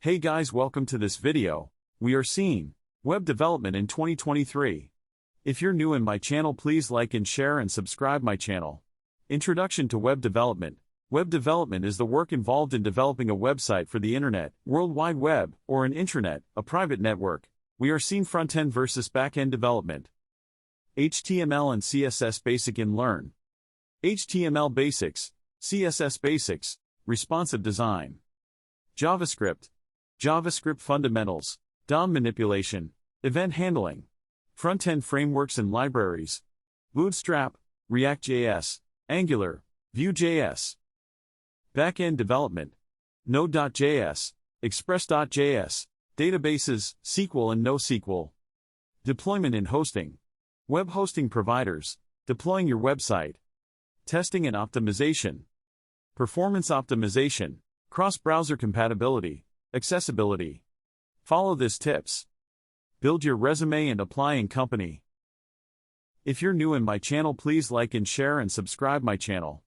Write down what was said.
Hey guys, welcome to this video. We are seeing web development in 2023. If you're new in my channel, please like and share and subscribe my channel. Introduction to web development. Web development is the work involved in developing a website for the internet, World Wide Web, or an intranet, a private network. We are seeing Frontend versus Backend development. HTML and CSS Basic in Learn. HTML Basics, CSS Basics, Responsive Design. JavaScript. JavaScript Fundamentals, DOM Manipulation, Event Handling. Frontend Frameworks and Libraries. BOOSTRAP, React.js, Angular, Vue.js. Backend Development. NODE.JS, EXPRESSJS, Databases, SQL and NoSQL. Deployment and Hosting. Web hosting providers, deploying your website. Testing and Optimization. Performance Optimization, Cross-browser compatibility, accessibility. Follow these tips. Build your resume and apply in company. If you're new in my channel, please like and share and subscribe my channel.